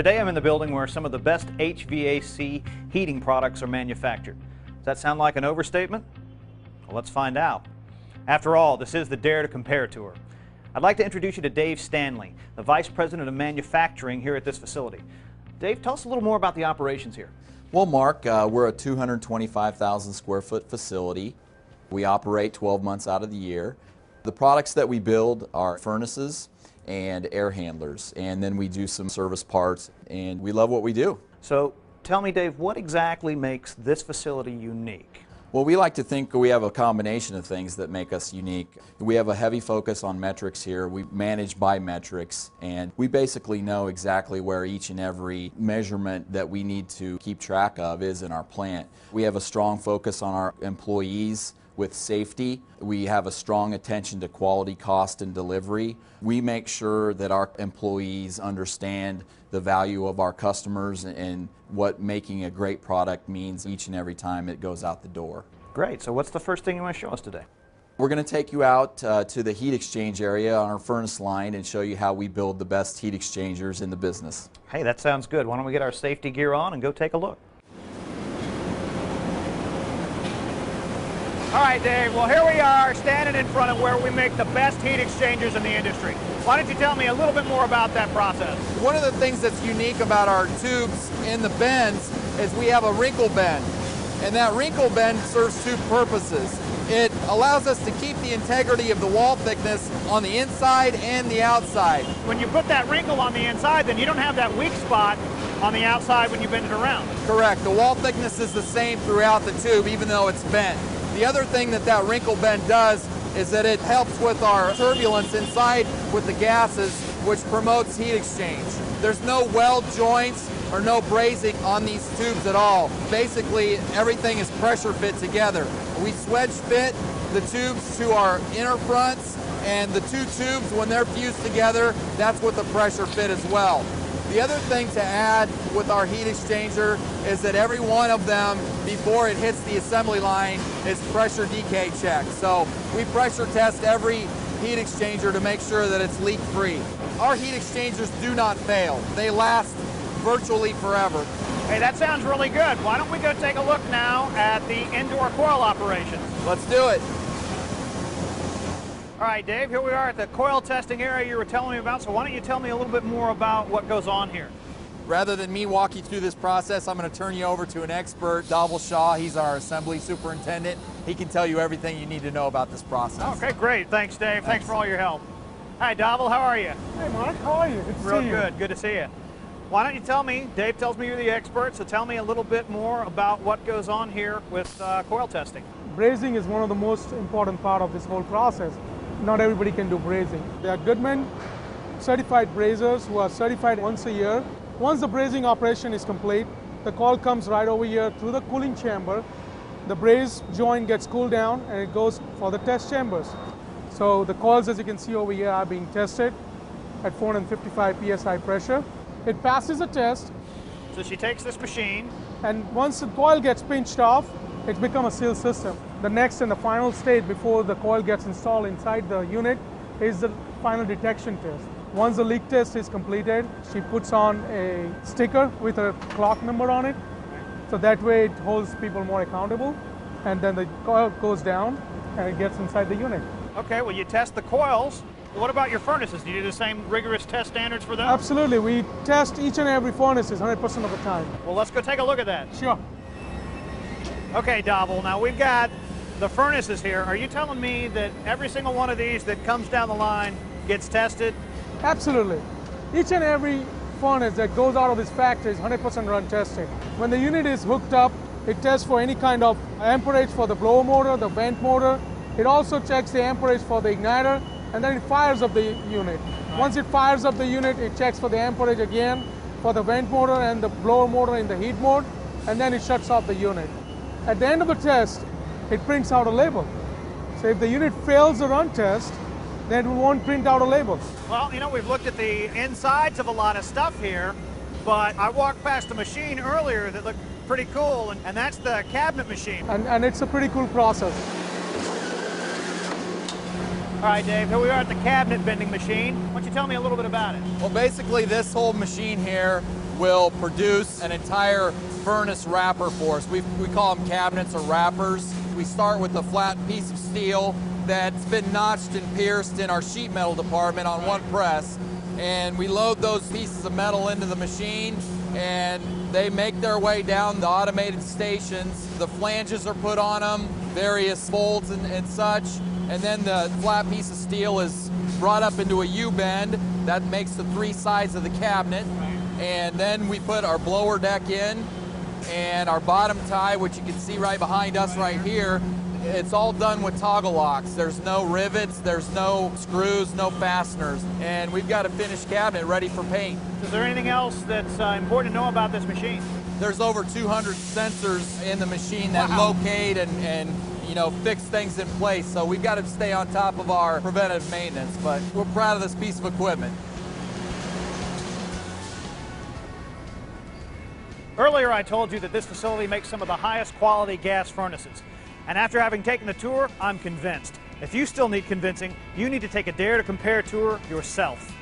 Today I'm in the building where some of the best HVAC heating products are manufactured. Does that sound like an overstatement? Well, let's find out. After all, this is the Dare to Compare tour. I'd like to introduce you to Dave Stanley, the Vice President of Manufacturing here at this facility. Dave, tell us a little more about the operations here. Well, Mark, we're a 225,000 square foot facility. We operate 12 months out of the year. The products that we build are furnaces and air handlers, and then we do some service parts, and we love what we do. So tell me, Dave, what exactly makes this facility unique? Well, we like to think we have a combination of things that make us unique. We have a heavy focus on metrics here. We manage by metrics, and we basically know exactly where each and every measurement that we need to keep track of is in our plant. We have a strong focus on our employees with safety. We have a strong attention to quality, cost, and delivery. We make sure that our employees understand the value of our customers and what making a great product means each and every time it goes out the door. Great. So what's the first thing you want to show us today? We're going to take you out to the heat exchange area on our furnace line and show you how we build the best heat exchangers in the business. Hey, that sounds good. Why don't we get our safety gear on and go take a look? All right, Dave, well, here we are standing in front of where we make the best heat exchangers in the industry. Why don't you tell me a little bit more about that process? One of the things that's unique about our tubes in the bends is we have a wrinkle bend. And that wrinkle bend serves two purposes. It allows us to keep the integrity of the wall thickness on the inside and the outside. When you put that wrinkle on the inside, then you don't have that weak spot on the outside when you bend it around. Correct. The wall thickness is the same throughout the tube, even though it's bent. The other thing that wrinkle bend does is that it helps with our turbulence inside with the gases, which promotes heat exchange. There's no weld joints or no brazing on these tubes at all. Basically, everything is pressure fit together. We swedge fit the tubes to our inner fronts, and the two tubes, when they're fused together, that's with the pressure fit as well. The other thing to add with our heat exchanger is that every one of them, before it hits the assembly line, is pressure decay checked. So we pressure test every heat exchanger to make sure that it's leak free. Our heat exchangers do not fail. They last virtually forever. Hey, that sounds really good. Why don't we go take a look now at the indoor coil operations? Let's do it. All right, Dave, here we are at the coil testing area you were telling me about, so why don't you tell me a little bit more about what goes on here? Rather than me walk you through this process, I'm going to turn you over to an expert, Dhaval Shah. He's our assembly superintendent. He can tell you everything you need to know about this process. Okay, great. Thanks, Dave. Thanks for all your help. Hi, Dhaval. How are you? Hey, Mark. How are you? Good to see you. Real good. Good to see you. Why don't you tell me, Dave tells me you're the expert, so tell me a little bit more about what goes on here with coil testing. Brazing is one of the most important part of this whole process. Not everybody can do brazing. There are Goodman certified brazers who are certified once a year. Once the brazing operation is complete, the coil comes right over here through the cooling chamber. The braze joint gets cooled down and it goes for the test chambers. So the coils, as you can see over here, are being tested at 455 psi pressure. It passes a test. So she takes this machine, and once the coil gets pinched off, it's become a sealed system. The next and the final stage before the coil gets installed inside the unit is the final detection test. Once the leak test is completed, she puts on a sticker with a clock number on it. So that way it holds people more accountable. And then the coil goes down and it gets inside the unit. Okay, well, you test the coils. What about your furnaces? Do you do the same rigorous test standards for them? Absolutely. We test each and every furnace 100% of the time. Well, let's go take a look at that. Sure. Okay, Dhaval, now we've got the furnaces here. Are you telling me that every single one of these that comes down the line gets tested? Absolutely. Each and every furnace that goes out of this factory is 100% run tested. When the unit is hooked up, it tests for any kind of amperage for the blower motor, the vent motor. It also checks the amperage for the igniter, and then it fires up the unit. Once it fires up the unit, it checks for the amperage again for the vent motor and the blower motor in the heat mode, and then it shuts off the unit. At the end of the test, it prints out a label. So if the unit fails the run test, then it won't print out a label. Well, you know, we've looked at the insides of a lot of stuff here, but I walked past a machine earlier that looked pretty cool, and that's the cabinet machine. And it's a pretty cool process. All right, Dave, here we are at the cabinet bending machine. Why don't you tell me a little bit about it? Well, basically this whole machine here will produce an entire furnace wrapper for us. We call them cabinets or wrappers. We start with a flat piece of steel that's been notched and pierced in our sheet metal department on one press, and we load those pieces of metal into the machine, and they make their way down the automated stations. The flanges are put on them, various folds and such, and then the flat piece of steel is brought up into a U-bend that makes the three sides of the cabinet, and then we put our blower deck in and our bottom tie, which you can see right behind us right here. It's all done with toggle locks. There's no rivets, there's no screws, no fasteners, and we've got a finished cabinet ready for paint. Is there anything else that's important to know about this machine? There's over 200 sensors in the machine that locate and you know, fix things in place, so we've got to stay on top of our preventive maintenance, but we're proud of this piece of equipment. Earlier I told you that this facility makes some of the highest quality gas furnaces. And after having taken the tour, I'm convinced. If you still need convincing, you need to take a Dare to Compare tour yourself.